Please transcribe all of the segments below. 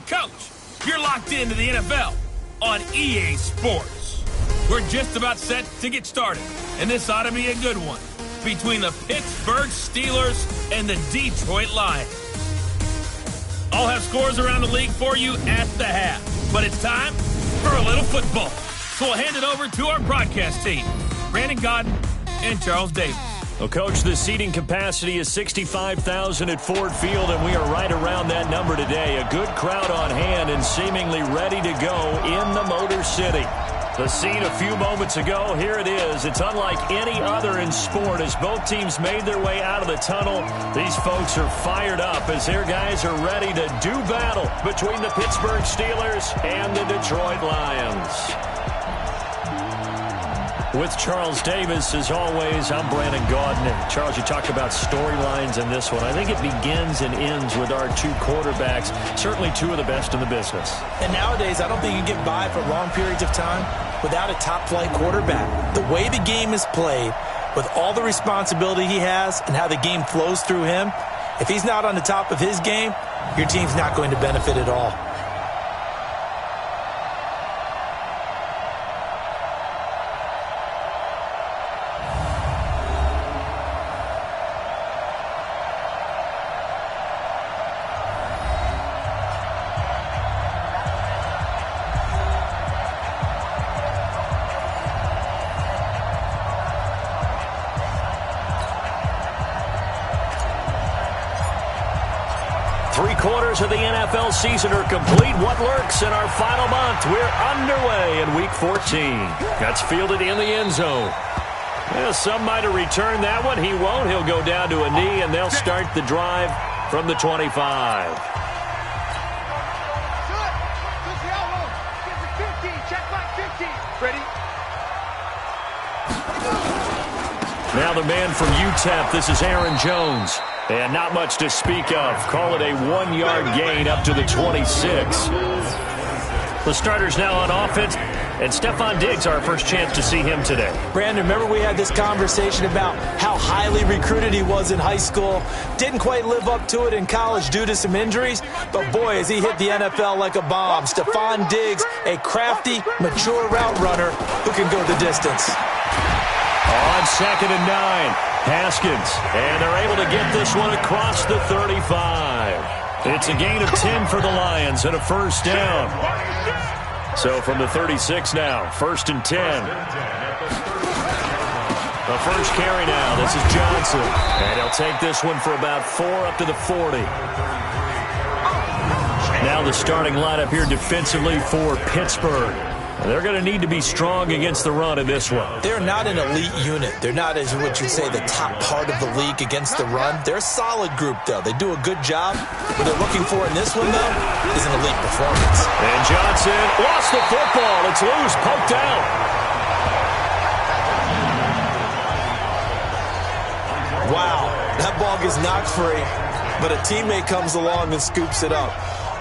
Coach, you're locked into the NFL on EA Sports. We're just about set to get started, and this ought to be a good one between the Pittsburgh Steelers and the Detroit Lions. I'll have scores around the league for you at the half, but it's time for a little football. So we'll hand it over to our broadcast team, Brandon Godden and Charles Davis. Well, Coach, the seating capacity is 65,000 at Ford Field, and we are right around that number today. A good crowd on hand and seemingly ready to go in the Motor City. The scene a few moments ago, here it is. It's unlike any other in sport as both teams made their way out of the tunnel. These folks are fired up as their guys are ready to do battle between the Pittsburgh Steelers and the Detroit Lions. With Charles Davis, as always, I'm Brandon Gaudin. Charles, you talk about storylines in this one. I think it begins and ends with our two quarterbacks, certainly two of the best in the business. And nowadays, I don't think you can get by for long periods of time without a top-flight quarterback. The way the game is played, with all the responsibility he has and how the game flows through him, if he's not on the top of his game, your team's not going to benefit at all. Three-quarters of the NFL season are complete. What lurks in our final month? We're underway in Week 14. That's fielded in the end zone. Well, some might have returned that one. He won't. He'll go down to a knee, and they'll start the drive from the 25. Now the man from UTEP, this is Aaron Jones. And not much to speak of. Call it a 1-yard gain up to the 26. The starters now on offense. And Stephon Diggs, our first chance to see him today. Brandon, remember we had this conversation about how highly recruited he was in high school. Didn't quite live up to it in college due to some injuries. But boy, has he hit the NFL like a bomb. Stephon Diggs, a crafty, mature route runner who can go the distance. On 2nd and 9. Haskins, and they're able to get this one across the 35. It's a gain of 10 for the Lions and a first down. So from the 36 now, 1st and 10. The first carry now, this is Johnson. And he'll take this one for about 4 up to the 40. Now the starting lineup here defensively for Pittsburgh. They're going to need to be strong against the run in this one. They're not an elite unit. They're not, as what you'd say, the top part of the league against the run. They're a solid group, though. They do a good job. What they're looking for in this one, though, is an elite performance. And Johnson lost the football. It's loose, poked out. Wow, that ball gets knocked free, but a teammate comes along and scoops it up.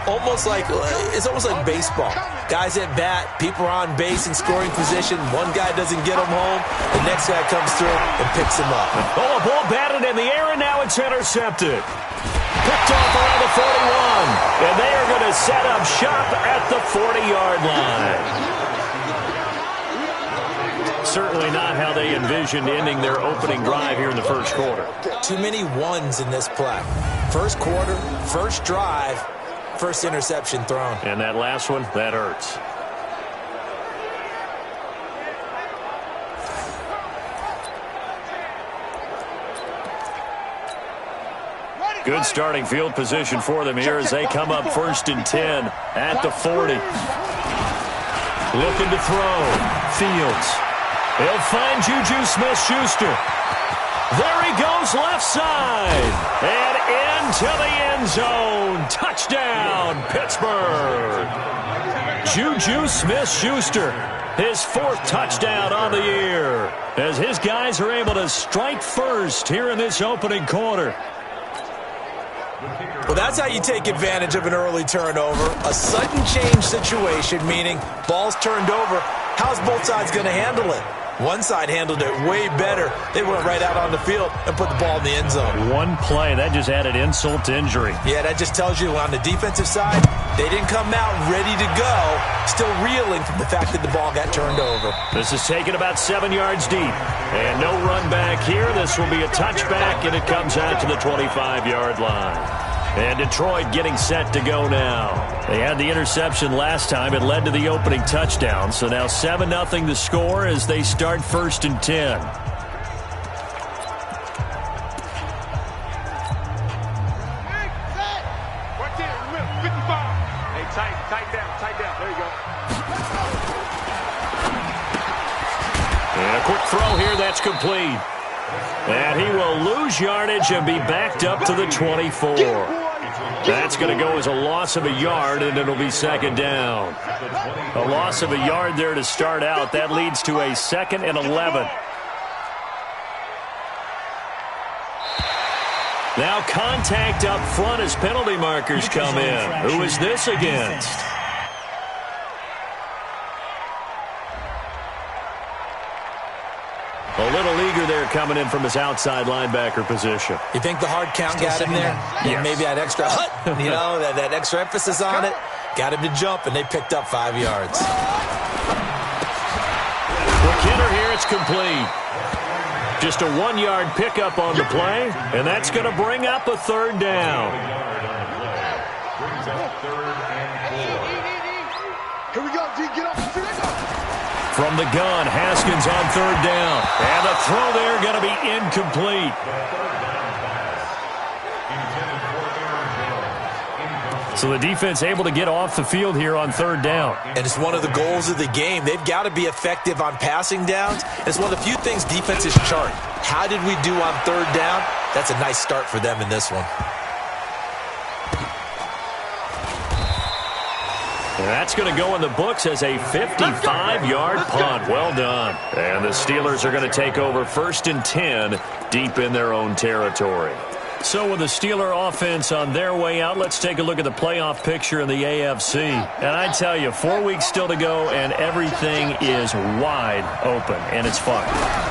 It's almost like baseball. Guys at bat, people are on base in scoring position. One guy doesn't get him home. The next guy comes through and picks him up. Oh, a ball batted in the air, and now it's intercepted. Picked off around the 41. And they are going to set up shop at the 40-yard line. Certainly not how they envisioned ending their opening drive here in the first quarter. Too many ones in this play. First quarter, first drive. First interception thrown. And that last one, that hurts. Good starting field position for them here as they come up 1st and 10 at the 40. Looking to throw. Fields. He'll find Juju Smith-Schuster. There he goes, left side. And into the end zone. Touchdown, Pittsburgh. Juju Smith-Schuster, his 4th touchdown on the year, as his guys are able to strike first here in this opening quarter. Well, that's how you take advantage of an early turnover. A sudden change situation, meaning ball's turned over. How's both sides going to handle it? One side handled it way better. They went right out on the field and put the ball in the end zone. One play, that just added insult to injury. Yeah, that just tells you on the defensive side, they didn't come out ready to go, still reeling from the fact that the ball got turned over. This is taken about 7 yards deep. And no run back here. This will be a touchback, and it comes out to the 25-yard line. And Detroit getting set to go now. They had the interception last time. It led to the opening touchdown. So now 7-0 the score as they start 1st and 10. Tight down. There you go. And a quick throw here. That's complete. And he will lose yardage and be backed up to the 24. That's going to go as a loss of a yard, and it'll be 2nd down. A loss of a yard there to start out. That leads to a 2nd and 11. Now contact up front as penalty markers come in. Who is this against? A little eager there coming in from his outside linebacker position. You think the hard count got him there? Yes. Maybe that extra that extra emphasis on it got him to jump, and they picked up 5 yards. Quick hitter here, it's complete. Just a 1-yard pickup on the play, and that's going to bring up a 3rd down. Here we go, D. Get off the field. From the gun, Haskins on 3rd down. And the throw there going to be incomplete. So the defense able to get off the field here on 3rd down. And it's one of the goals of the game. They've got to be effective on passing downs. It's one of the few things defenses chart. How did we do on 3rd down? That's a nice start for them in this one. And that's going to go in the books as a 55-yard punt. Well done. And the Steelers are going to take over 1st and 10 deep in their own territory. So with the Steeler offense on their way out, let's take a look at the playoff picture in the AFC. And I tell you, 4 weeks still to go, and everything is wide open, and it's fun.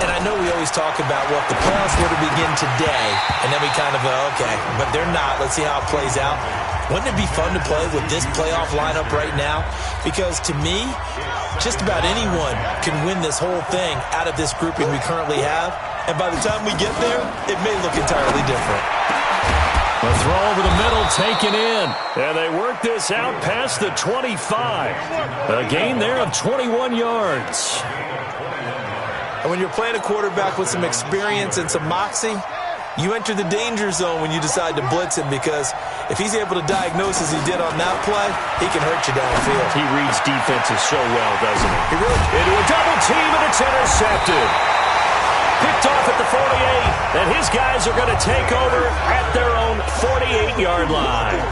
And I know we always talk about, well, if the playoffs were to begin today, and then we kind of go, okay, but they're not. Let's see how it plays out. Wouldn't it be fun to play with this playoff lineup right now? Because to me, just about anyone can win this whole thing out of this grouping we currently have. And by the time we get there, it may look entirely different. A throw over the middle taken in. And they work this out past the 25. A gain there of 21 yards. And when you're playing a quarterback with some experience and some moxie, you enter the danger zone when you decide to blitz him, because if he's able to diagnose as he did on that play, he can hurt you downfield. He reads defenses so well, doesn't he? He really into a double team, and it's intercepted. Picked off at the 48, and his guys are going to take over at their own 48-yard line.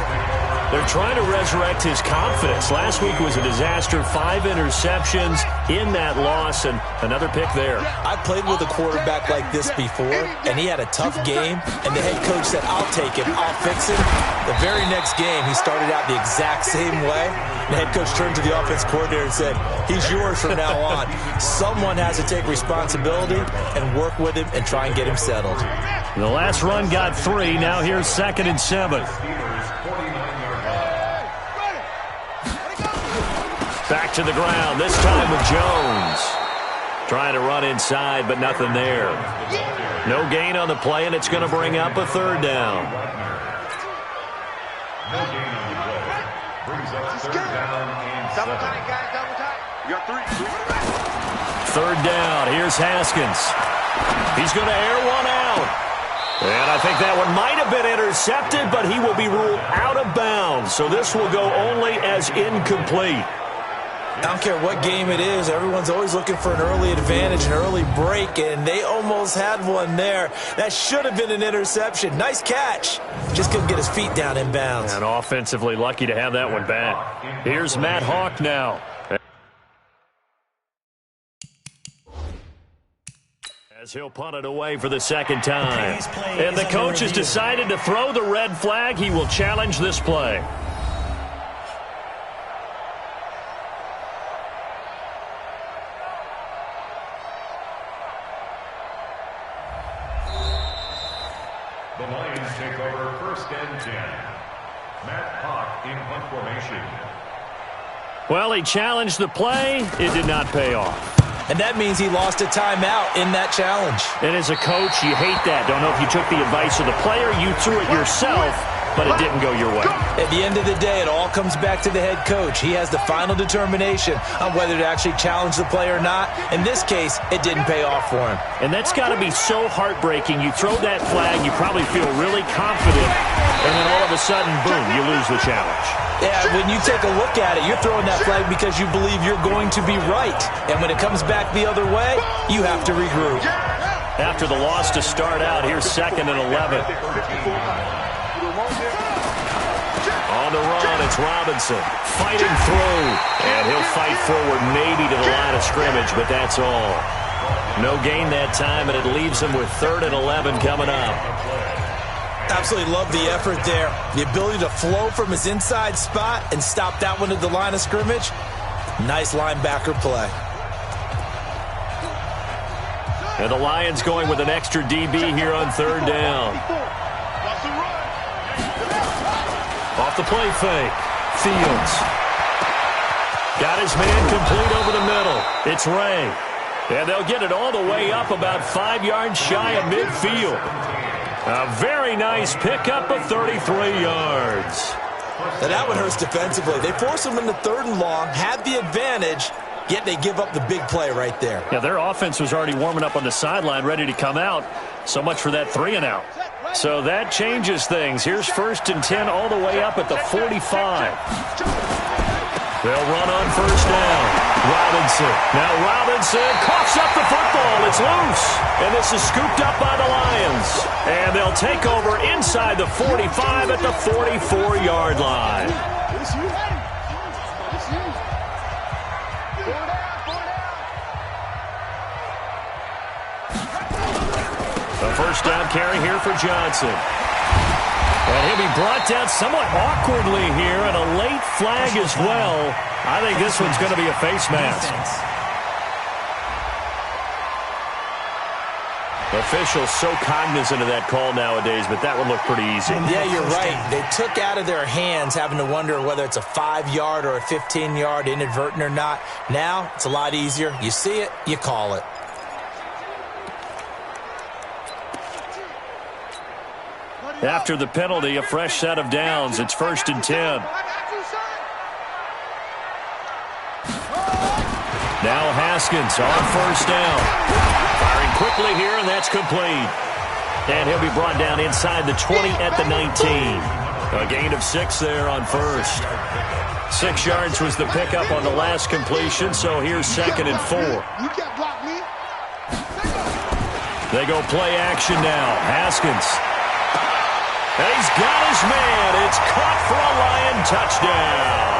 They're trying to resurrect his confidence. Last week was a disaster. 5 interceptions in that loss, and another pick there. I played with a quarterback like this before, and he had a tough game, and the head coach said, I'll take him, I'll fix him. The very next game, he started out the exact same way. The head coach turned to the offense coordinator and said, he's yours from now on. Someone has to take responsibility and work with him and try and get him settled. The last run got 3. Now here's 2nd and 7. Back to the ground, this time with Jones. Trying to run inside, but nothing there. No gain on the play, and it's going to bring up a 3rd down. Double tight, guys, double tight. You got 3. 3rd down, here's Haskins. He's going to air one out. And I think that one might have been intercepted, but he will be ruled out of bounds. So this will go only as incomplete. I don't care what game it is. Everyone's always looking for an early advantage, an early break, and they almost had one there. That should have been an interception. Nice catch. Just couldn't get his feet down in bounds. And offensively lucky to have that one back. Here's Matt Hawk now. As he'll punt it away for the 2nd time. And the coach has decided to throw the red flag. He will challenge this play. The Lions take over 1st and 10. Matt Hawk in punt formation. Well, he challenged the play. It did not pay off. And that means he lost a timeout in that challenge. And as a coach, you hate that. Don't know if you took the advice of the player. You threw it yourself, but it didn't go your way. At the end of the day, it all comes back to the head coach. He has the final determination on whether to actually challenge the play or not. In this case, it didn't pay off for him. And that's got to be so heartbreaking. You throw that flag, you probably feel really confident, and then all of a sudden, boom, you lose the challenge. Yeah, when you take a look at it, you're throwing that flag because you believe you're going to be right. And when it comes back the other way, you have to regroup. After the loss to start out, here's 2nd and 11. On the run, it's Robinson fighting through. And he'll fight forward maybe to the line of scrimmage, but that's all. No gain that time, and it leaves him with 3rd and 11 coming up. Absolutely love the effort there. The ability to flow from his inside spot and stop that one at the line of scrimmage. Nice linebacker play. And the Lions going with an extra DB here on 3rd down. Off the play fake. Fields. Got his man complete over the middle. It's Ray. And they'll get it all the way up about 5 yards shy of midfield. A very nice pickup of 33 yards. Now that one hurts defensively. They force him into 3rd and long, had the advantage, yet they give up the big play right there. Yeah, their offense was already warming up on the sideline, ready to come out. So much for that 3 and out. So that changes things. Here's 1st and 10 all the way up at the 45. They'll run on 1st down. Robinson. Now Robinson coughs up the football. It's loose. And this is scooped up by the Lions. And they'll take over inside the 45 at the 44-yard line. A 1st down carry here for Johnson. And he'll be brought down somewhat awkwardly here, and a late flag as well. I think this one's going to be a face mask. Officials so cognizant of that call nowadays, but that one looked pretty easy. Yeah, you're right. They took out of their hands having to wonder whether it's a 5-yard or a 15-yard inadvertent or not. Now, it's a lot easier. You see it, you call it. After the penalty, a fresh set of downs. It's 1st and 10. Now Haskins on 1st down. Firing quickly here, and that's complete. And he'll be brought down inside the 20 at the 19. A gain of 6 there on 1st. 6 yards was the pickup on the last completion, so here's 2nd and 4. They go play action now. Haskins. And he's got his man. It's caught for a Lion touchdown.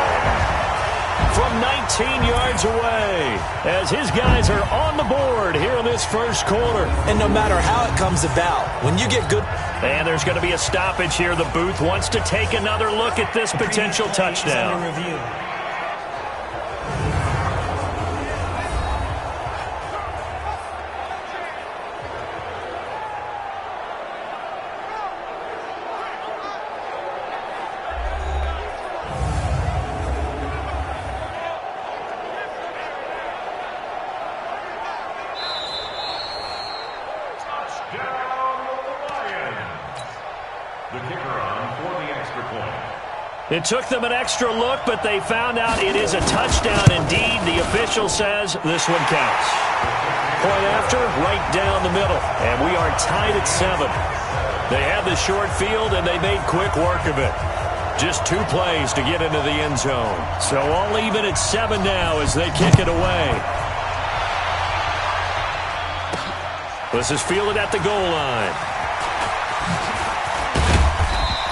From 19 yards away, as his guys are on the board here in this 1st quarter. And no matter how it comes about, when you get good... And there's going to be a stoppage here. The booth wants to take another look at this potential touchdown. It took them an extra look, but they found out it is a touchdown indeed. The official says this one counts. Point after, right down the middle. And we are tied at 7. They had the short field, and they made quick work of it. Just 2 plays to get into the end zone. So all even at 7 now as they kick it away. This is fielded at the goal line.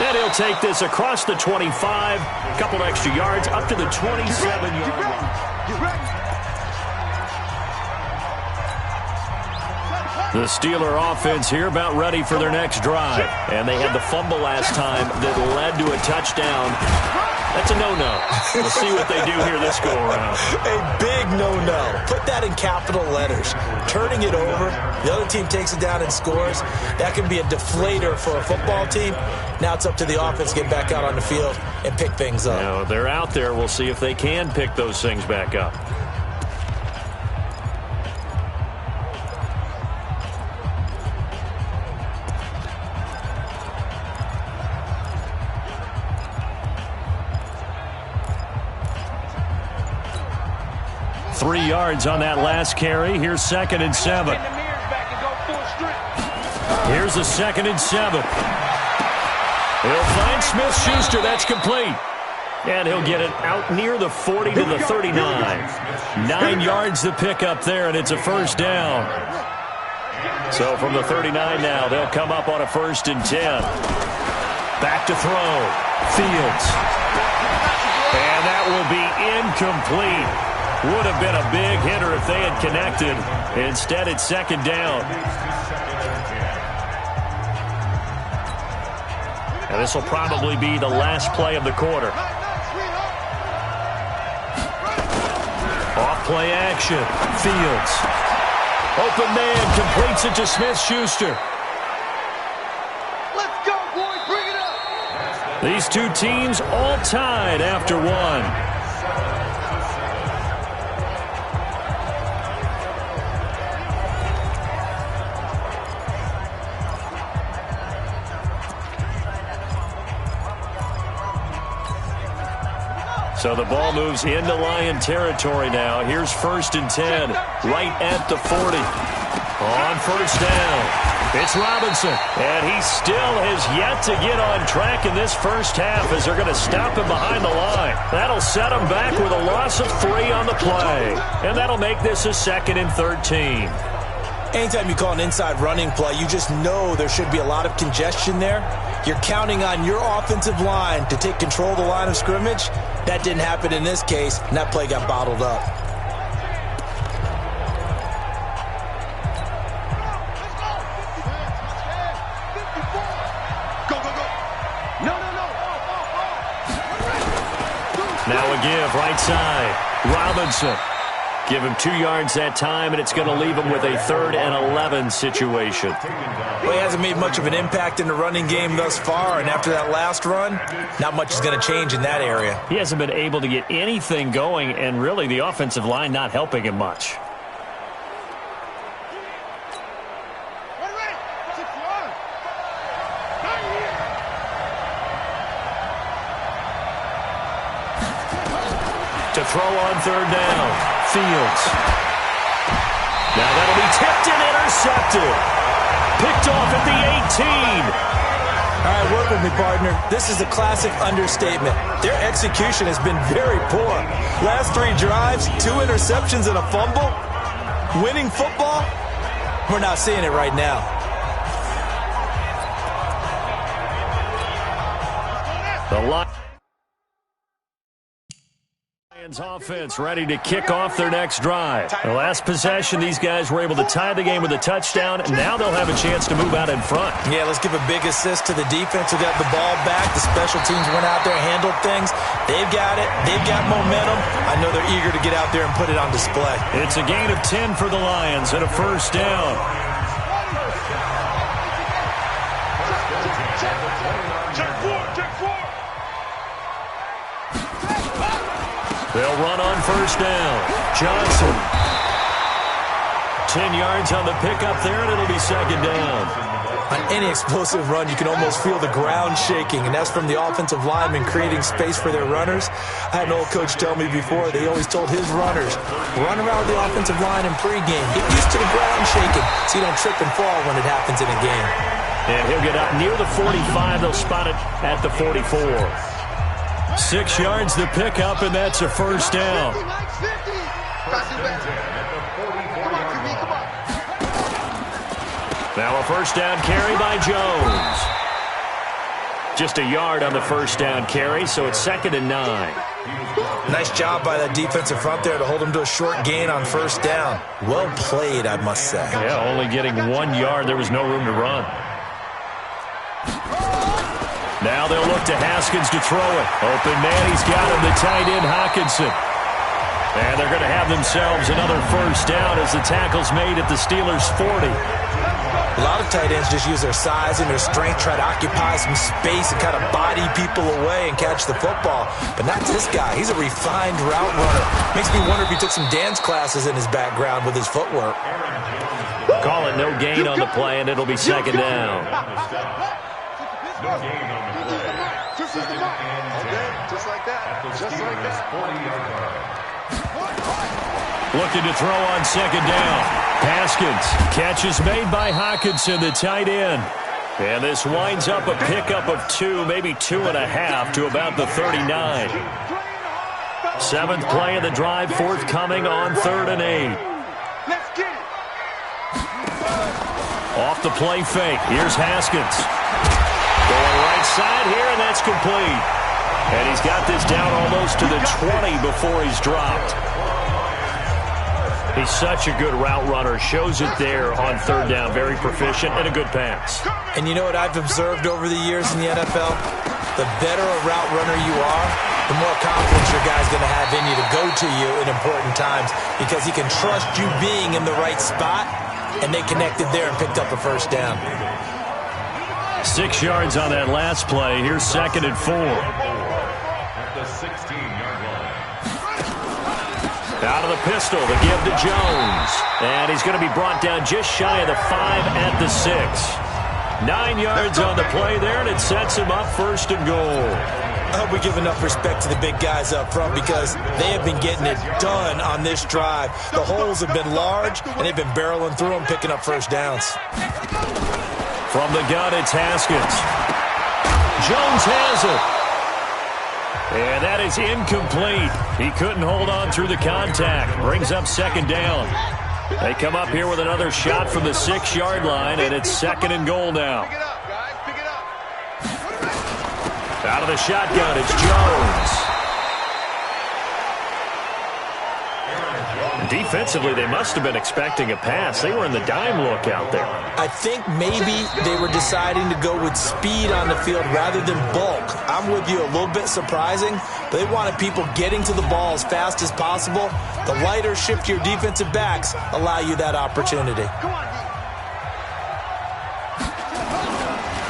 And he'll take this across the 25, a couple extra yards, up to the 27-yard line. The Steeler offense here about ready for their next drive. And they had the fumble last time that led to a touchdown. That's a no-no. We'll see what they do here this go-around. A big no-no. Put that in capital letters. Turning it over, the other team takes it down and scores. That can be a deflator for a football team. Now it's up to the offense to get back out on the field and pick things up. Now, they're out there. We'll see if they can pick those things back up. Three yards on that last carry. Here's 2nd and 7. Here's a 2nd and 7. He'll find Smith-Schuster. That's complete. And he'll get it out near the 40 to the 39. 9 yards to pick up there, and it's a first down. So from the 39 now, they'll come up on a 1st and 10. Back to throw. Fields. And that will be incomplete. Would have been a big hitter if they had connected. Instead, it's 2nd down. And this will probably be the last play of the quarter. Off play action. Fields. Open man completes it to Smith-Schuster. Let's go, boys. Bring it up. These two teams all tied after one. So the ball moves into Lion territory now. Here's 1st and 10, right at the 40. On 1st down, it's Robinson. And he still has yet to get on track in this first half as they're going to stop him behind the line. That'll set him back with a loss of 3 on the play. And that'll make this a 2nd and 13. Anytime you call an inside running play, you just know there should be a lot of congestion there. You're counting on your offensive line to take control of the line of scrimmage. That didn't happen in this case, and that play got bottled up. Now a give, right side. Robinson. Give him 2 yards that time, and it's going to leave him with a 3rd and 11 situation. Well, he hasn't made much of an impact in the running game thus far, and after that last run, not much is going to change in that area. He hasn't been able to get anything going, and really the offensive line not helping him much. To throw on 3rd down. Fields. Now that'll be tipped and intercepted. Picked off at the 18. All right, work with me, partner. This is a classic understatement. Their execution has been very poor. Last 3 drives, 2 interceptions and a fumble. Winning football? We're not seeing it right now. The Lions offense ready to kick off their next drive. The last possession, these guys were able to tie the game with a touchdown, and now they'll have a chance to move out in front. Yeah, let's give a big assist to the defense who got the ball back. The special teams went out there and handled things. They've got it. They've got momentum. I know they're eager to get out there and put it on display. It's a gain of 10 for the Lions and a 1st down. They'll run on 1st down. Johnson. 10 yards on the pickup there, and it'll be 2nd down. On any explosive run, you can almost feel the ground shaking, and that's from the offensive linemen creating space for their runners. I had an old coach tell me before, they always told his runners, run around the offensive line in pregame. Get used to the ground shaking so you don't trip and fall when it happens in a game. And he'll get up near the 45. They'll spot it at the 44. 6 yards to pick up, and that's a 1st down. Now a 1st down carry by Jones. Just a yard on the 1st down carry, so it's 2nd and 9. Nice job by that defensive front there to hold him to a short gain on 1st down. Well played, I must say. Yeah, only getting 1 yard. There was no room to run. Now they'll look to Haskins to throw it. Open man, he's got him, the tight end, Hockenson. And they're going to have themselves another first down as the tackle's made at the Steelers' 40. A lot of tight ends just use their size and their strength, try to occupy some space and kind of body people away and catch the football. But not this guy. He's a refined route runner. Makes me wonder if he took some dance classes in his background with his footwork. Call it no gain on the play, and it'll be second down. No gain on the play. Second and 10. Okay, just like that. At the Just like Steelers' that. 40-yard line. Looking to throw on second down. Haskins. Catch is made by Hockenson, the tight end. And this winds up a pickup of 2, maybe 2.5 to about the 39. 7th play of the drive forthcoming on 3rd and 8. Let's get it. Off the play fake. Here's Haskins. Going right side here, and that's complete. And he's got this down almost to the 20 before he's dropped. He's such a good route runner. Shows it there on 3rd down. Very proficient and a good pass. And you know what I've observed over the years in the NFL? The better a route runner you are, the more confidence your guy's going to have in you to go to you in important times because he can trust you being in the right spot, and they connected there and picked up a first down. 6 yards on that last play. Here's 2nd and 4. At the 16-yard line. Out of the pistol, the give to Jones. And he's going to be brought down just shy of the 5 at the 6. 9 yards on the play there, and it sets him up 1st and goal. I hope we give enough respect to the big guys up front because they have been getting it done on this drive. The holes have been large, and they've been barreling through them, picking up first downs. From the gun, it's Haskins. Jones has it. And that is incomplete. He couldn't hold on through the contact. Brings up 2nd down. They come up here with another shot from the 6-yard line, and it's 2nd and goal now. Pick it up, guys. Pick it up. Out of the shotgun, it's Jones. Defensively, they must have been expecting a pass. They were in the dime look out there. I think maybe they were deciding to go with speed on the field rather than bulk. I'm with you, a little bit surprising. But they wanted people getting to the ball as fast as possible. The lighter, shiftier defensive backs allow you that opportunity.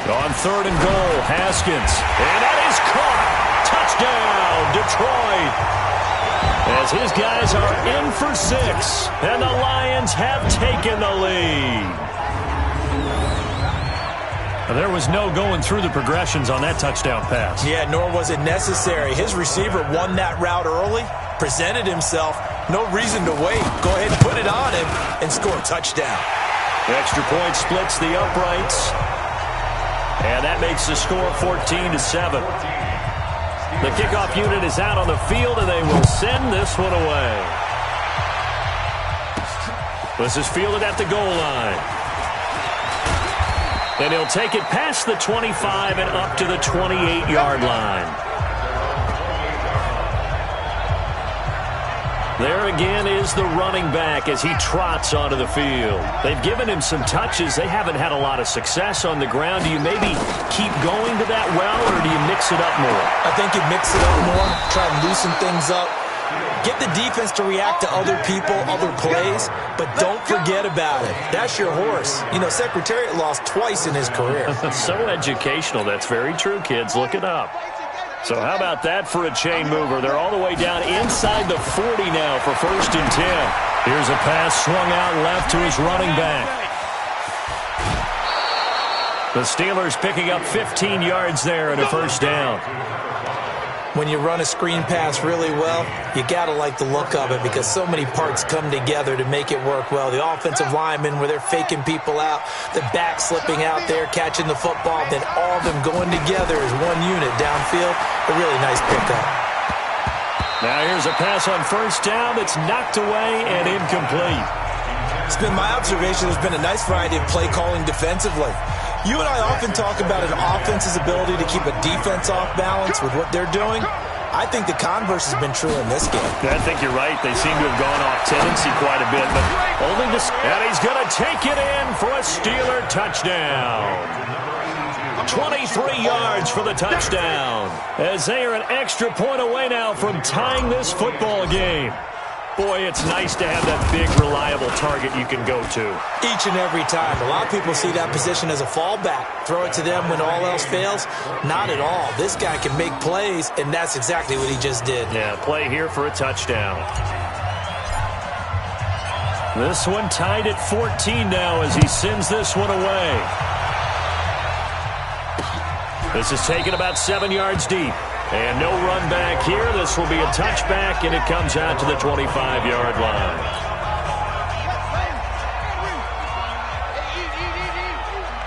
On 3rd and goal, Haskins. And that is caught. Touchdown, Detroit. As his guys are in for 6, and the Lions have taken the lead. Now, there was no going through the progressions on that touchdown pass. Yeah, nor was it necessary. His receiver won that route early, presented himself. No reason to wait. Go ahead and put it on him and score a touchdown. The extra point splits the uprights. And that makes the score 14-7. The kickoff unit is out on the field, and they will send this one away. This is fielded at the goal line. And he'll take it past the 25 and up to the 28-yard line. There again is the running back as he trots onto the field. They've given him some touches. They haven't had a lot of success on the ground. Do you maybe keep going to that well, or do you mix it up more? I think you mix it up more, try and loosen things up. Get the defense to react to other people, other plays, but don't forget about it. That's your horse. You know, Secretariat lost twice in his career. So educational. That's very true, kids. Look it up. So how about that for a chain mover? They're all the way down inside the 40 now for 1st and 10. Here's a pass swung out left to his running back. The Steelers picking up 15 yards there and a first down. When you run a screen pass really well, you got to like the look of it because so many parts come together to make it work well. The offensive linemen, where they're faking people out, the back slipping out there, catching the football, then all of them going together as one unit downfield. A really nice pickup. Now here's a pass on 1st down that's knocked away and incomplete. It's been my observation there's been a nice variety of play calling defensively. You and I often talk about an offense's ability to keep a defense off balance with what they're doing. I think the converse has been true in this game. I think you're right. They seem to have gone off tendency quite a bit, but only this. And he's going to take it in for a Steeler touchdown. 23 yards for the touchdown. As they are an extra point away now from tying this football game. Boy, it's nice to have that big, reliable target you can go to. Each and every time. A lot of people see that position as a fallback. Throw it to them when all else fails. Not at all. This guy can make plays, and that's exactly what he just did. Yeah, play here for a touchdown. This one tied at 14 now as he sends this one away. This is taken about 7 yards deep. And no run back here. This will be a touchback, and it comes out to the 25-yard line.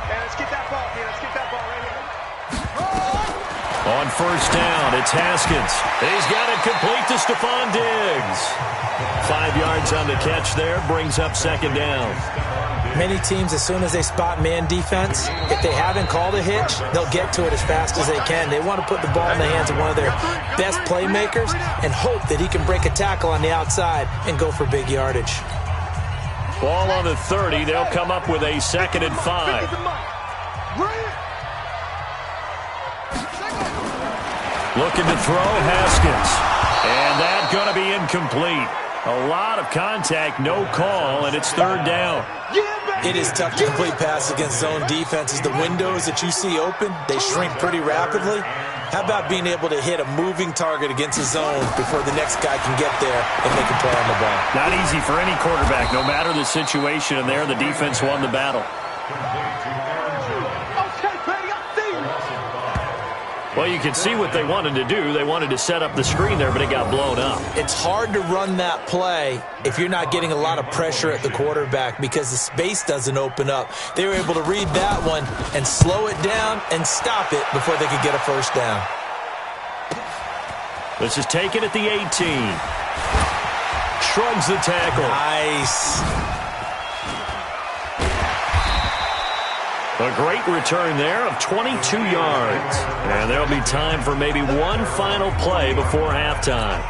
Let's get that ball, man. Let's get that ball right here. On first down, it's Haskins. He's got it complete to Stephon Diggs. 5 yards on the catch there, brings up second down. Many teams, as soon as they spot man defense, if they haven't called a hitch, they'll get to it as fast as they can. They want to put the ball in the hands of one of their best playmakers and hope that he can break a tackle on the outside and go for big yardage. Ball on the 30. They'll come up with a 2nd and 5. Looking to throw, Haskins. And that's going to be incomplete. A lot of contact, no call, and it's third down. It is tough to complete passes against zone defenses. The windows that you see open, they shrink pretty rapidly. How about being able to hit a moving target against a zone before the next guy can get there and make a play on the ball? Not easy for any quarterback, no matter the situation, and there the defense won the battle. Well, you can see what they wanted to do. They wanted to set up the screen there, but it got blown up. It's hard to run that play if you're not getting a lot of pressure at the quarterback because the space doesn't open up. They were able to read that one and slow it down and stop it before they could get a first down. This is taken at the 18. Shrugs the tackle. Nice. A great return there of 22 yards. And there'll be time for maybe one final play before halftime.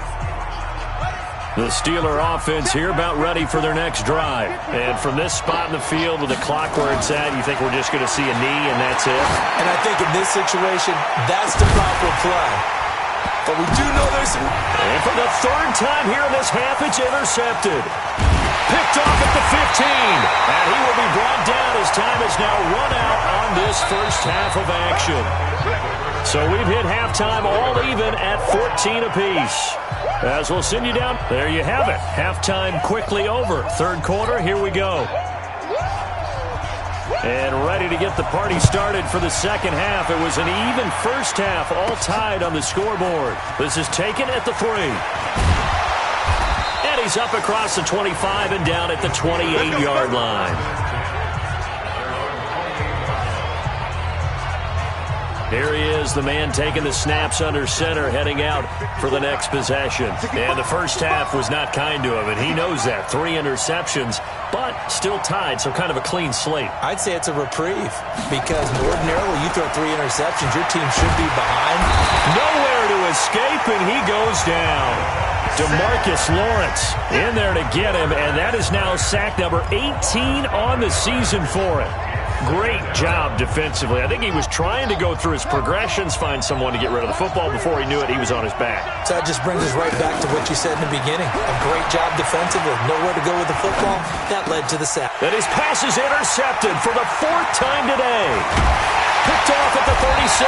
The Steeler offense here about ready for their next drive. And from this spot in the field with the clock where it's at, you think we're just going to see a knee and that's it? And I think in this situation, that's the proper play. But we do know there's some... And for the third time here in this half, it's intercepted. Picked off at the 15. And he will be brought down as time is now run out on this first half of action. So we've hit halftime all even at 14 apiece. As we'll send you down, there you have it. Halftime quickly over. Third quarter, here we go. And ready to get the party started for the second half. It was an even first half, all tied on the scoreboard. This is taken at the 3. And he's up across the 25 and down at the 28-yard line. Here he is, the man taking the snaps under center, heading out for the next possession. And the first half was not kind to him, and he knows that. 3 interceptions, but still tied, so kind of a clean slate. I'd say it's a reprieve because ordinarily you throw 3 interceptions, your team should be behind. Nowhere to escape, and he goes down. DeMarcus Lawrence in there to get him, and that is now sack number 18 on the season for him. Great job defensively. I think he was trying to go through his progressions, find someone to get rid of the football. Before he knew it, he was on his back. So that just brings us right back to what you said in the beginning. A great job defensively. Nowhere to go with the football. That led to the sack. And his pass is intercepted for the 4th time today. Picked off at the 36.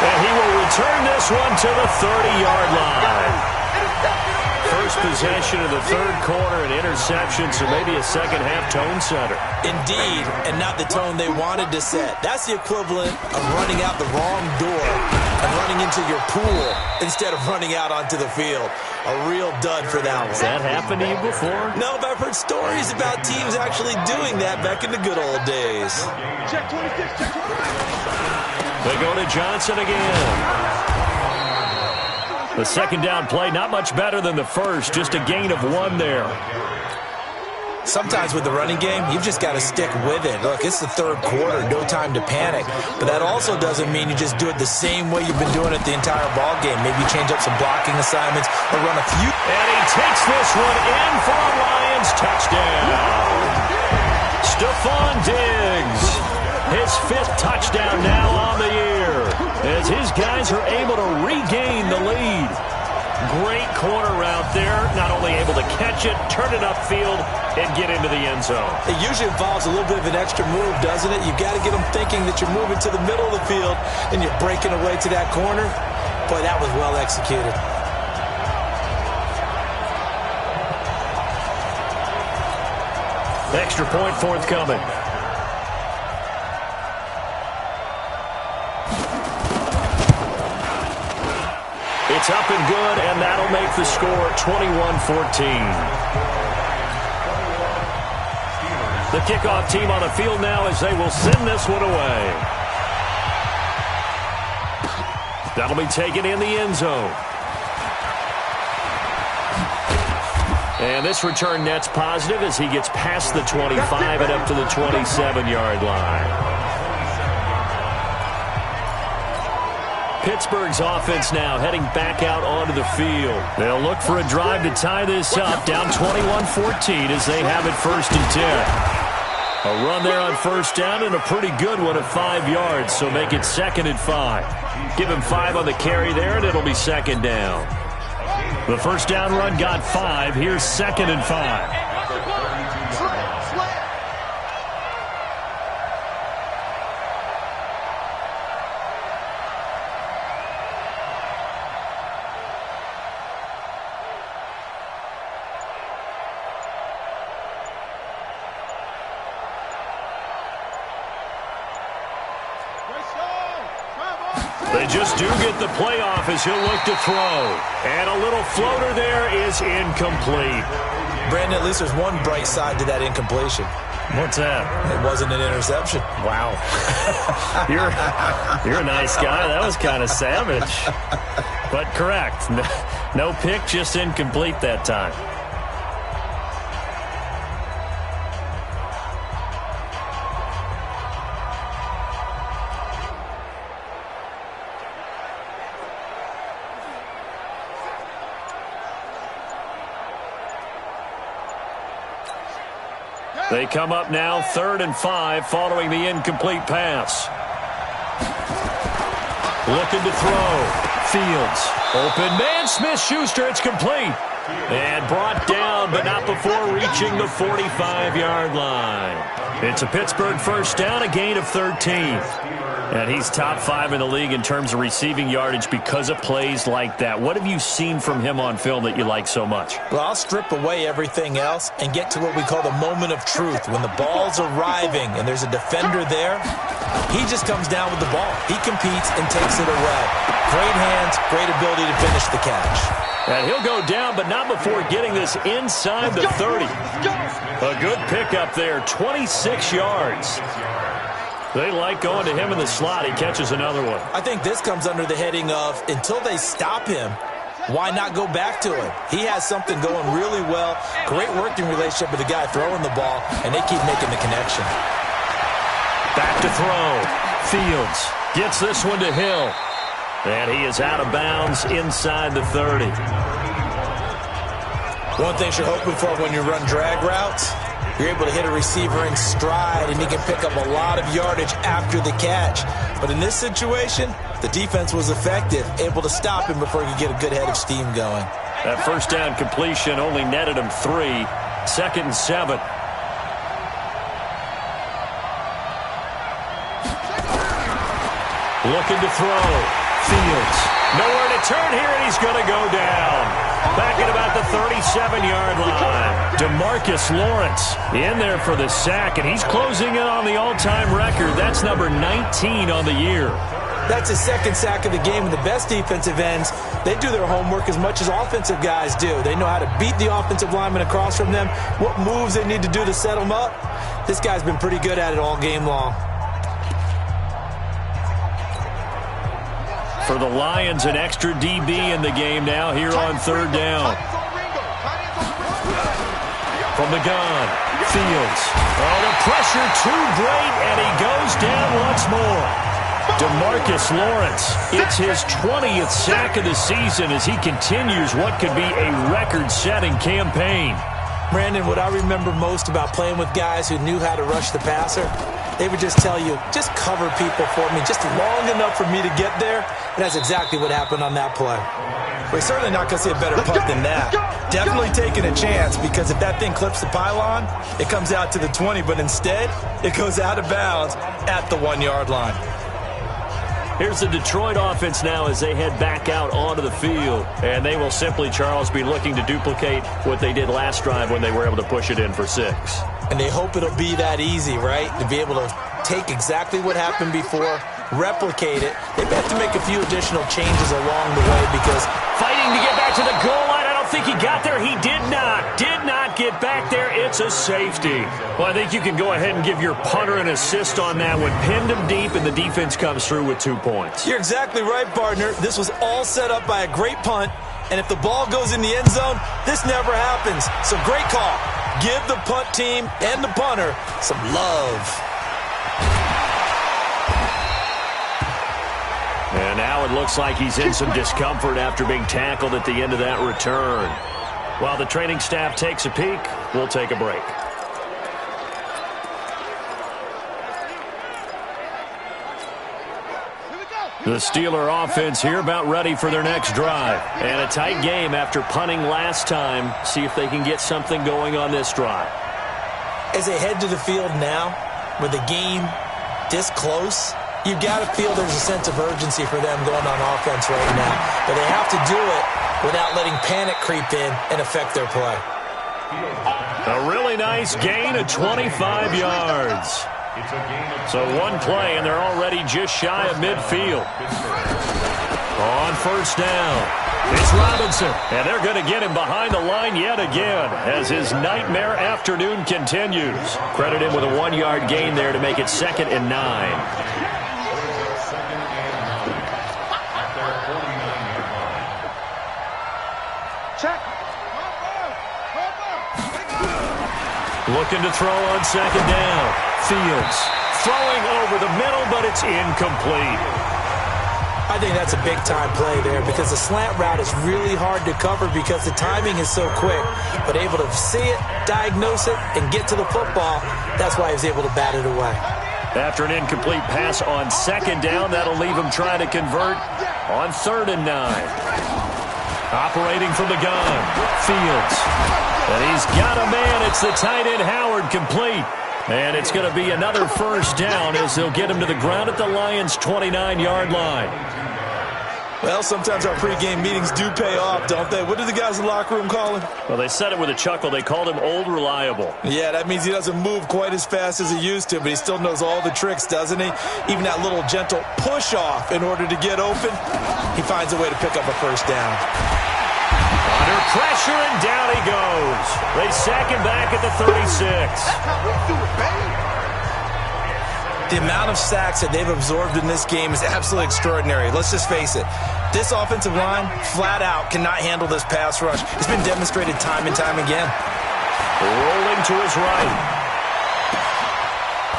And he will return this one to the 30-yard line. First possession of the third quarter, an interception, so maybe a second-half tone setter. Indeed, and not the tone they wanted to set. That's the equivalent of running out the wrong door and running into your pool instead of running out onto the field. A real dud for that one. Has that happened to you before? No, but I've heard stories about teams actually doing that back in the good old days. Check 26, check 26. They go to Johnson again. The second down play, not much better than the first, just a gain of 1 there. Sometimes with the running game, you've just got to stick with it. Look, it's the third quarter, no time to panic. But that also doesn't mean you just do it the same way you've been doing it the entire ball game. Maybe you change up some blocking assignments or run a few. And he takes this one in for a Lions touchdown. Stephon Diggs, his 5th touchdown now on the as his guys are able to regain the lead. Great corner route there. Not only able to catch it, turn it upfield, and get into the end zone. It usually involves a little bit of an extra move, doesn't it? You've got to get them thinking that you're moving to the middle of the field and you're breaking away to that corner. Boy, that was well executed. Extra point forthcoming. It's up and good, and that'll make the score 21-14. The kickoff team on the field now as they will send this one away. That'll be taken in the end zone. And this return net's positive as he gets past the 25 and up to the 27-yard line. Pittsburgh's offense now heading back out onto the field. They'll look for a drive to tie this up, down 21-14 as they have it 1st and 10. A run there on 1st down and a pretty good one at 5 yards, so make it 2nd and 5. Give him 5 on the carry there, and it'll be 2nd down. The 1st down run got 5. Here's 2nd and 5. They just do get the playoff as he'll look to throw. And a little floater there is incomplete. Brandon, at least there's one bright side to that incompletion. What's that? It wasn't an interception. Wow. You're a nice guy. That was kind of savage. But correct. No pick, just incomplete that time. They come up now 3rd and 5 following the incomplete pass. Looking to throw. Fields. Open man. Smith-Schuster. It's complete. And brought down, but not before reaching the 45-yard line. It's a Pittsburgh 1st down, a gain of 13. And he's top 5 in the league in terms of receiving yardage because of plays like that. What have you seen from him on film that you like so much? Well, I'll strip away everything else and get to what we call the moment of truth. When the ball's arriving and there's a defender there, he just comes down with the ball. He competes and takes it away. Great hands, great ability to finish the catch. And he'll go down, but not before getting this inside the 30. A good pickup there, 26 yards. They like going to him in the slot. He catches another one. I think this comes under the heading of, until they stop him, why not go back to him? He has something going really well. Great working relationship with the guy throwing the ball, and they keep making the connection. Back to throw. Fields gets this one to Hill. And he is out of bounds inside the 30. One thing you're hoping for when you run drag routes, you're able to hit a receiver in stride, and he can pick up a lot of yardage after the catch. But in this situation, the defense was effective, able to stop him before he could get a good head of steam going. That 1st down completion only netted him 3. 2nd and 7. Looking to throw. Fields. Nowhere to turn here, and he's going to go down. Back at about the 37-yard line. DeMarcus Lawrence in there for the sack, and he's closing in on the all-time record. That's number 19 on the year. That's his 2nd sack of the game, and the best defensive ends, they do their homework as much as offensive guys do. They know how to beat the offensive lineman across from them, what moves they need to do to set them up. This guy's been pretty good at it all game long. For the Lions, an extra DB in the game now here on 3rd down. From the gun, Fields. Oh, the pressure too great, and he goes down once more. DeMarcus Lawrence, it's his 20th sack of the season as he continues what could be a record-setting campaign. Brandon, what I remember most about playing with guys who knew how to rush the passer, they would just tell you, just cover people for me, just long enough for me to get there. And that's exactly what happened on that play. We're certainly not going to see a better punt than that. Definitely taking a chance, because if that thing clips the pylon, it comes out to the 20, but instead, it goes out of bounds at the 1-yard line. Here's the Detroit offense now as they head back out onto the field. And they will simply, Charles, be looking to duplicate what they did last drive when they were able to push it in for 6. And they hope it'll be that easy, right? To be able to take exactly what happened before, replicate it. They have to make a few additional changes along the way because fighting to get back to the goal line. I don't think he got there. He did not get back there. It's a safety. Well, I think you can go ahead and give your punter an assist on that one. Pinned him deep, and the defense comes through with 2 points. You're exactly right, partner. This was all set up by a great punt, and if the ball goes in the end zone, this never happens. So great call. Give the punt team and the punter some love. And now it looks like he's in some discomfort after being tackled at the end of that return. While the training staff takes a peek, we'll take a break. The Steeler offense here about ready for their next drive. And a tight game after punting last time. See if they can get something going on this drive. As they head to the field now, with the game this close, you've got to feel there's a sense of urgency for them going on offense right now. But they have to do it without letting panic creep in and affect their play. A really nice gain of 25 yards. So one play, and they're already just shy of midfield. On first down, it's Robinson. And they're going to get him behind the line yet again as his nightmare afternoon continues. Credit him with a 1-yard gain there to make it 2nd and 9. Looking to throw on 2nd down. Fields throwing over the middle, but it's incomplete. I think that's a big-time play there because the slant route is really hard to cover because the timing is so quick. But able to see it, diagnose it, and get to the football, that's why he was able to bat it away. After an incomplete pass on 2nd down, that'll leave him trying to convert on 3rd and 9. Operating from the gun, Fields. And he's got a man. It's the tight end, Howard, complete. And it's going to be another first down as they'll get him to the ground at the Lions' 29-yard line. Well, sometimes our pregame meetings do pay off, don't they? What do the guys in the locker room call him? Well, they said it with a chuckle. They called him Old Reliable. Yeah, that means he doesn't move quite as fast as he used to, but he still knows all the tricks, doesn't he? Even that little gentle push-off in order to get open, he finds a way to pick up a first down. Under pressure, and down he goes. They sack him back at the 36. The amount of sacks that they've absorbed in this game is absolutely extraordinary. Let's just face it. This offensive line, flat out, cannot handle this pass rush. It's been demonstrated time and time again. Rolling to his right.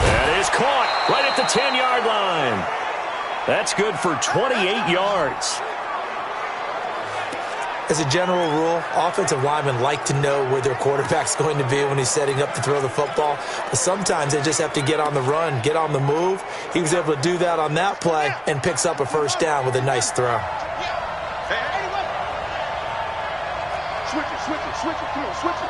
That is caught right at the 10-yard line. That's good for 28 yards. As a general rule, offensive linemen like to know where their quarterback's going to be when he's setting up to throw the football. But sometimes they just have to get on the run, get on the move. He was able to do that on that play and picks up a first down with a nice throw. Switch it. Come on, switch it.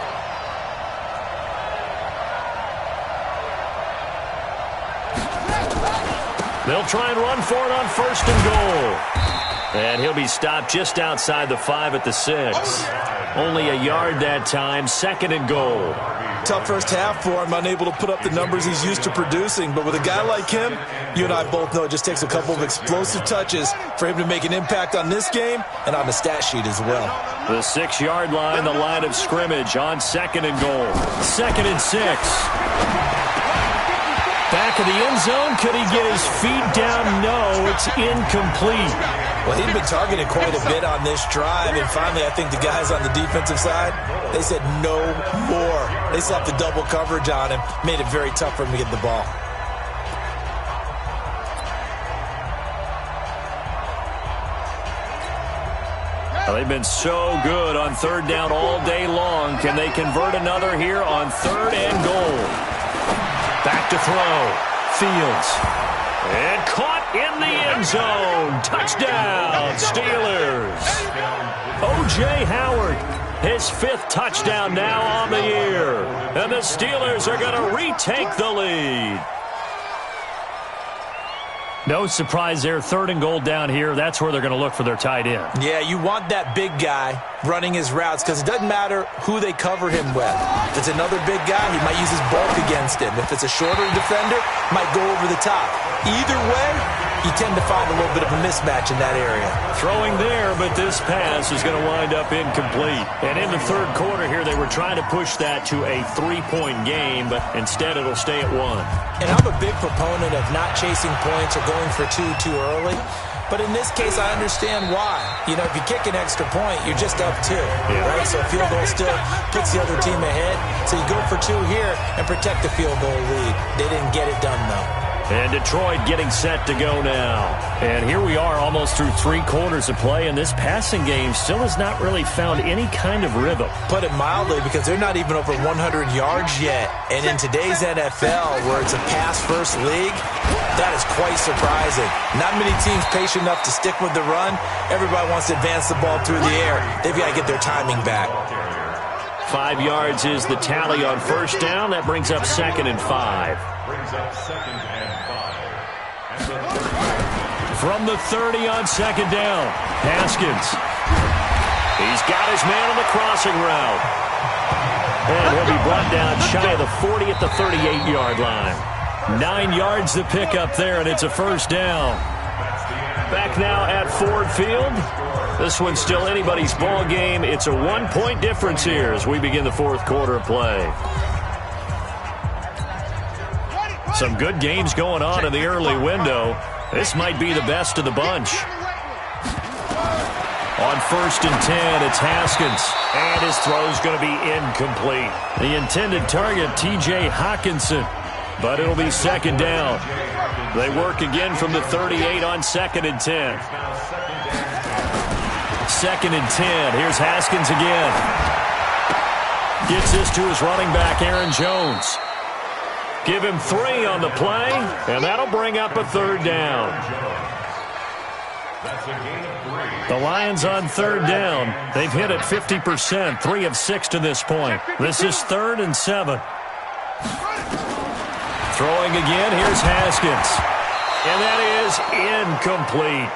They'll try and run for it on 1st and goal. And he'll be stopped just outside the 5 at the 6. Only a yard that time, 2nd and goal. Tough first half for him, unable to put up the numbers he's used to producing. But with a guy like him, you and I both know it just takes a couple of explosive touches for him to make an impact on this game and on the stat sheet as well. The 6-yard line, the line of scrimmage on 2nd and goal. 2nd and 6. Back of the end zone. Could he get his feet down? No, it's incomplete. Well, he'd been targeted quite a bit on this drive, and finally I think the guys on the defensive side, they said no more. They slapped the double coverage on him, made it very tough for him to get the ball. Well, they've been so good on 3rd down all day long. Can they convert another here on 3rd and goal? Back to throw. Fields. And caught in the end zone. Touchdown, Steelers. O.J. Howard, his 5th touchdown now on the year. And the Steelers are going to retake the lead. No surprise there. 3rd and goal down here. That's where they're going to look for their tight end. Yeah, you want that big guy running his routes because it doesn't matter who they cover him with. If it's another big guy, he might use his bulk against him. If it's a shorter defender, might go over the top. Either way, you tend to find a little bit of a mismatch in that area. Throwing there, but this pass is going to wind up incomplete. And in the 3rd quarter here, they were trying to push that to a 3-point game, but instead it'll stay at 1. And I'm a big proponent of not chasing points or going for 2 too early. But in this case, I understand why. You know, if you kick an extra point, you're just up 2, right? So a field goal still puts the other team ahead. So you go for 2 here and protect the field goal lead. They didn't get it done, though. And Detroit getting set to go now. And here we are almost through 3 quarters of play, and this passing game still has not really found any kind of rhythm. Put it mildly, because they're not even over 100 yards yet. And in today's NFL, where it's a pass-first league, that is quite surprising. Not many teams patient enough to stick with the run. Everybody wants to advance the ball through the air. They've got to get their timing back. 5 yards is the tally on 1st down. That brings up 2nd and 5. Brings up 2nd and 5. And the 30. From the 30 on 2nd down, Haskins. He's got his man on the crossing route. And he'll be brought down shy of the 40 at the 38-yard line. 9 yards to pick up there, and it's a 1st down. Back now at Ford Field. This one's still anybody's ball game. It's a 1-point difference here as we begin the 4th quarter of play. Some good games going on in the early window. This might be the best of the bunch. On 1st and 10, it's Haskins. And his throw's going to be incomplete. The intended target, T.J. Hawkinson. But it'll be 2nd down. They work again from the 38 on 2nd and 10. 2nd and 10. Here's Haskins again. Gets this to his running back, Aaron Jones. Give him 3 on the play, and that'll bring up a 3rd down. The Lions on 3rd down. They've hit it 50%, 3 of 6 to this point. This is 3rd and 7. Throwing again, here's Haskins. And that is incomplete.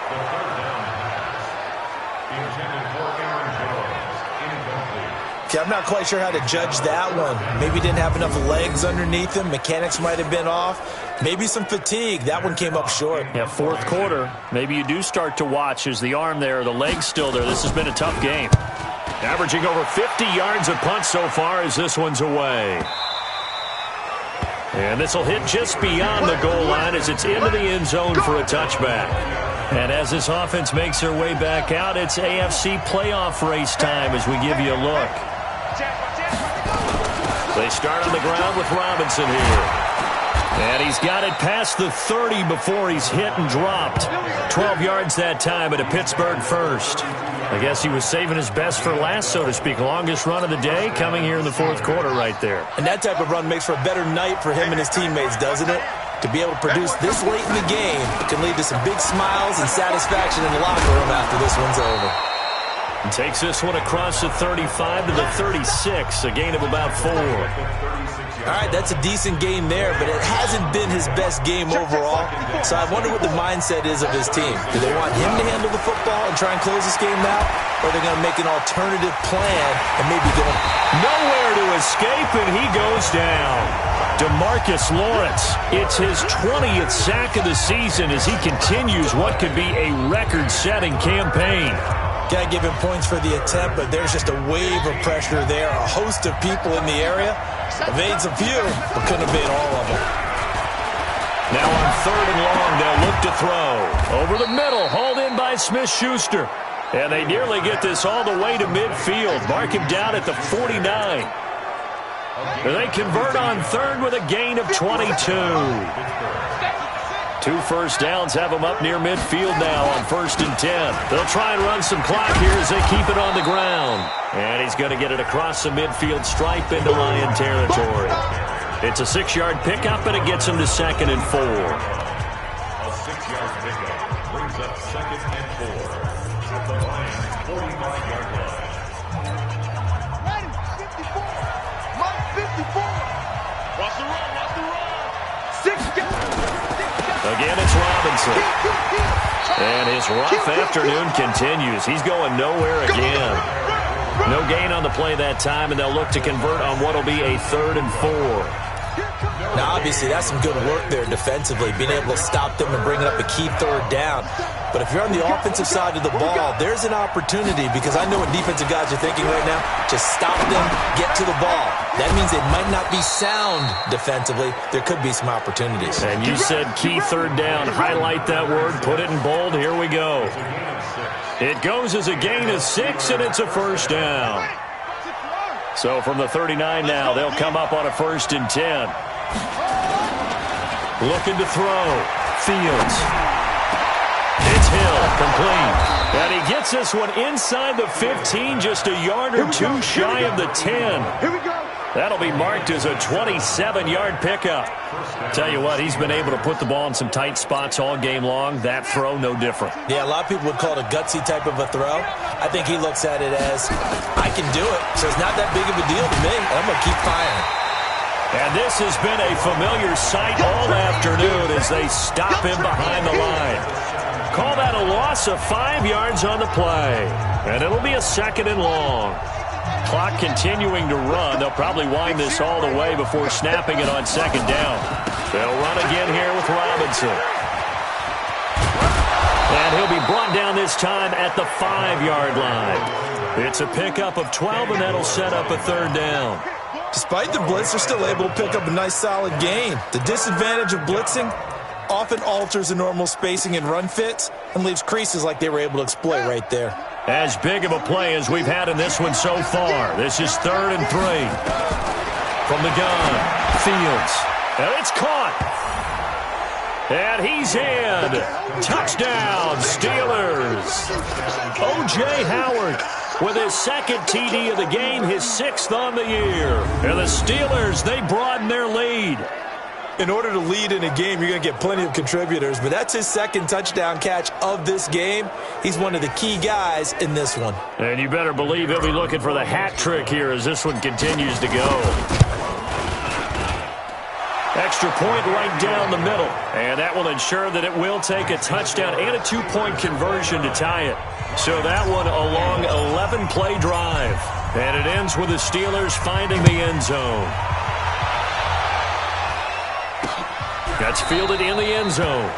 Okay, I'm not quite sure how to judge that one. Maybe didn't have enough legs underneath him. Mechanics might have been off. Maybe some fatigue. That one came up short. Yeah, 4th quarter. Maybe you do start to watch as the arm there, the leg's still there. This has been a tough game. Averaging over 50 yards a punt so far as this one's away. And this will hit just beyond the goal line as it's into the end zone for a touchback. And as this offense makes their way back out, it's AFC playoff race time as we give you a look. They start on the ground with Robinson here. And he's got it past the 30 before he's hit and dropped. 12 yards that time at a Pittsburgh first. I guess he was saving his best for last, so to speak. Longest run of the day coming here in the 4th quarter right there. And that type of run makes for a better night for him and his teammates, doesn't it? To be able to produce this late in the game can lead to some big smiles and satisfaction in the locker room after this one's over. And takes this one across the 35 to the 36, a gain of about 4. All right, that's a decent game there, but it hasn't been his best game overall. So I wonder what the mindset is of his team. Do they want him to handle the football and try and close this game out? Or are they going to make an alternative plan and maybe go nowhere to escape, and he goes down. DeMarcus Lawrence, it's his 20th sack of the season as he continues what could be a record-setting campaign. Got to give him points for the attempt, but there's just a wave of pressure there. A host of people in the area. Evades a few, but couldn't evade all of them. Now on 3rd and long, they'll look to throw. Over the middle, hauled in by Smith-Schuster. And they nearly get this all the way to midfield. Mark him down at the 49. And they convert on 3rd with a gain of 22. 2 first downs have them up near midfield now on 1st and 10. They'll try and run some clock here as they keep it on the ground. And he's going to get it across the midfield stripe into Lion territory. It's a 6-yard pickup, and it gets him to 2nd and 4. A 6-yard pickup brings up 2nd and 4 at the Lions' 45-yard line. Ready, 54. Mike, 54. Watch the run, watch the run. 6 yards. Again, it's Robinson. And his rough afternoon continues. He's going nowhere again. No gain on the play that time, and they'll look to convert on what will be a 3rd and 4. Now, obviously, that's some good work there defensively, being able to stop them and bringing up a key 3rd down. But if you're on the offensive side of the ball, there's an opportunity, because I know what defensive guys are thinking right now. Just stop them, get to the ball. That means they might not be sound defensively. There could be some opportunities. And you said key 3rd down. Highlight that word. Put it in bold. Here we go. It goes as a gain of 6, and it's a 1st down. So from the 39 now, they'll come up on a 1st and 10. Looking to throw. Fields. It's Hill, complete. And he gets this one inside the 15, just a yard or 2 shy of the 10. Here we go. That'll be marked as a 27-yard pickup. Tell you what, he's been able to put the ball in some tight spots all game long. That throw, no different. Yeah, a lot of people would call it a gutsy type of a throw. I think he looks at it as, I can do it, so it's not that big of a deal to me. I'm going to keep firing. And this has been a familiar sight all afternoon as they stop him behind the line. Call that a loss of 5 yards on the play. And it'll be a 2nd and long. Clock continuing to run. They'll probably wind this all the way before snapping it on 2nd down. They'll run again here with Robinson. And he'll be brought down this time at the 5-yard line. It's a pickup of 12, and that'll set up a 3rd down. Despite the blitz, they're still able to pick up a nice, solid gain. The disadvantage of blitzing often alters the normal spacing and run fits and leaves creases like they were able to exploit right there. As big of a play as we've had in this one so far. This is 3rd and 3. From the gun, Fields. And it's caught. And he's in. Touchdown, Steelers. O.J. Howard with his 2nd TD of the game, his 6th on the year. And the Steelers, they broaden their lead. In order to lead in a game, you're going to get plenty of contributors, but that's his 2nd touchdown catch of this game. He's one of the key guys in this one. And you better believe he'll be looking for the hat trick here as this one continues to go. Extra point right down the middle. And that will ensure that it will take a touchdown and a 2-point conversion to tie it. So that one a long 11-play drive. And it ends with the Steelers finding the end zone. That's fielded in the end zone.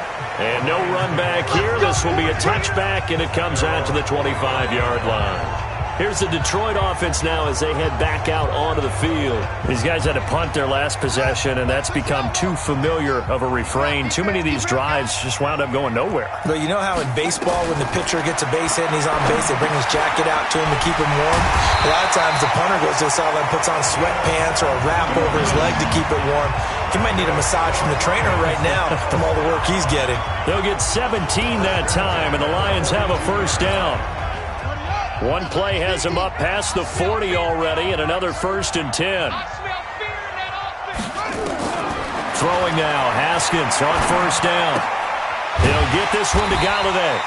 And no run back here. This will be a touchback, and it comes out to the 25-yard line. Here's the Detroit offense now as they head back out onto the field. These guys had to punt their last possession, and that's become too familiar of a refrain. Too many of these drives just wound up going nowhere. But you know how in baseball, when the pitcher gets a base hit and he's on base, they bring his jacket out to him to keep him warm? A lot of times the punter goes to the sideline, puts on sweatpants or a wrap over his leg to keep it warm. He might need a massage from the trainer right now from all the work he's getting. They'll get 17 that time, and the Lions have a 1st down. One play has him up past the 40 already, and another 1st and 10. Throwing now, Haskins on 1st down. He'll get this one to Galladay.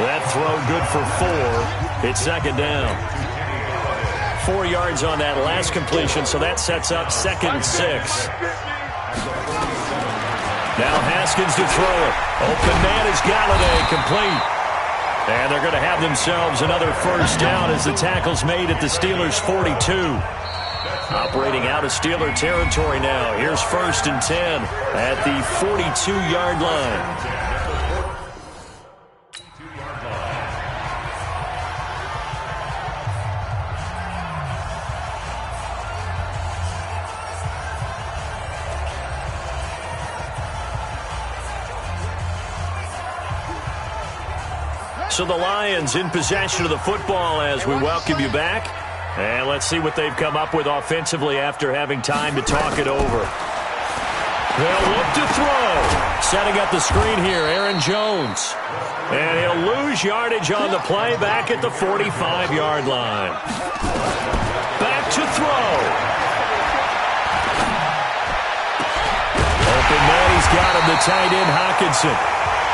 That throw good for 4. It's 2nd down. 4 yards on that last completion, so that sets up 2nd and 6. Now Haskins to throw it. Open man is Galladay, complete. And they're going to have themselves another 1st down as the tackle's made at the Steelers' 42. Operating out of Steeler territory now. Here's 1st and 10 at the 42-yard line. So the Lions in possession of the football as we welcome you back. And let's see what they've come up with offensively after having time to talk it over. They'll look to throw. Setting up the screen here, Aaron Jones. And he'll lose yardage on the play back at the 45-yard line. Back to throw. and then he's got him, the tight end, Hockenson.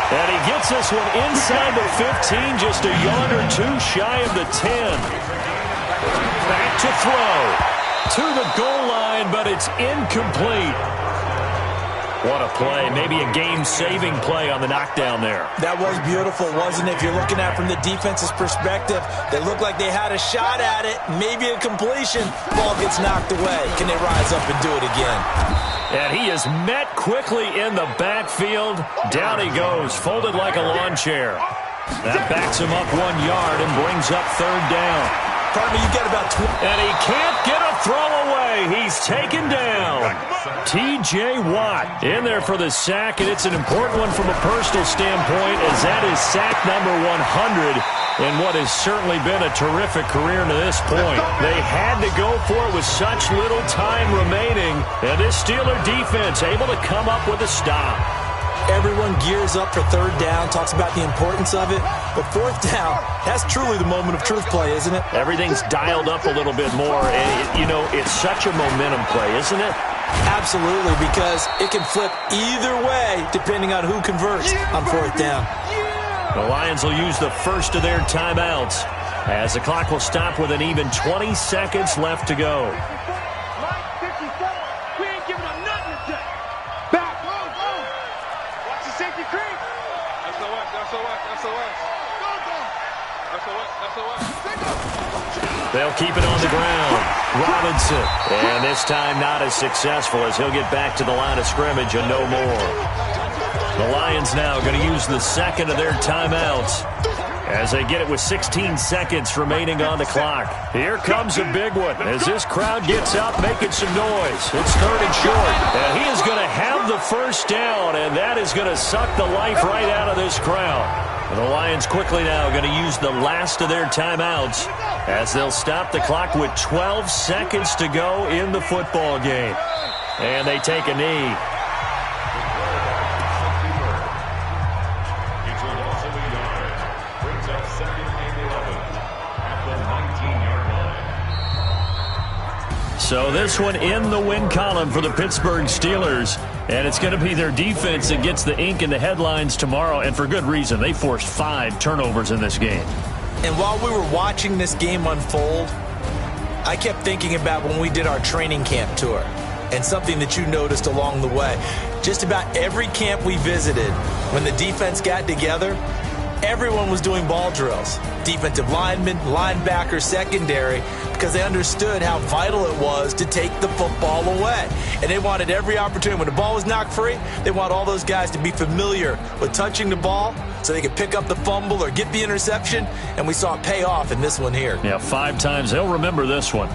And he gets this one inside the 15, just a yard or two shy of the 10. Back to throw. To the goal line, but it's incomplete. What a play. Maybe a game-saving play on the knockdown there. That was beautiful, wasn't it? If you're looking at it from the defense's perspective, they looked like they had a shot at it, maybe a completion. Ball gets knocked away. Can they rise up and do it again? And he is met quickly in the backfield. Down he goes, folded like a lawn chair. That backs him up 1 yard and brings up third down. Pardon me, you get about 20. And he can't get a throw away. He's taken down. T.J. Watt in there for the sack, and it's an important one from a personal standpoint, as that is sack number 100 in what has certainly been a terrific career to this point. They had to go for it with such little time remaining, and this Steeler defense able to come up with a stop. Everyone gears up for third down, talks about the importance of it. But fourth down, that's truly the moment of truth play, isn't it? Everything's dialed up a little bit more. And, it's such a momentum play, isn't it? Absolutely, because it can flip either way depending on who converts on fourth down. The Lions will use the first of their timeouts as the clock will stop with an even 20 seconds left to go. They'll keep it on the ground. Robinson. And this time not as successful, as he'll get back to the line of scrimmage and no more. The Lions now going to use the second of their timeouts as they get it with 16 seconds remaining on the clock. Here comes a big one as this crowd gets up making some noise. It's third and short. And he is going to have the first down, and that is going to suck the life right out of this crowd. The Lions quickly now going to use the last of their timeouts as they'll stop the clock with 12 seconds to go in the football game. And they take a knee. It's a loss of a yard. Brings up second and 11 at the 19-yard line. So this one in the win column for the Pittsburgh Steelers. And it's going to be their defense that gets the ink in the headlines tomorrow, and for good reason. They forced 5 turnovers in this game. And while we were watching this game unfold, I kept thinking about when we did our training camp tour and something that you noticed along the way. Just about every camp we visited, when the defense got together, everyone was doing ball drills. Defensive linemen, linebackers, secondary, because they understood how vital it was to take the football away. And they wanted every opportunity. When the ball was knocked free, they want all those guys to be familiar with touching the ball so they could pick up the fumble or get the interception. And we saw it pay off in this one here. Yeah, 5 times. They'll remember this one.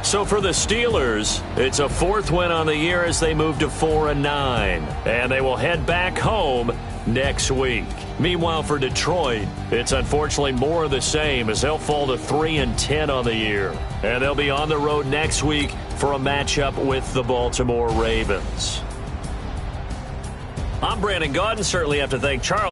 So for the Steelers, it's a 4th win on the year as they move to 4-9. And they will head back home next week. Meanwhile, for Detroit, it's unfortunately more of the same as they'll fall to 3-10 on the year. And they'll be on the road next week for a matchup with the Baltimore Ravens. I'm Brandon Gaudin. Certainly have to thank Charles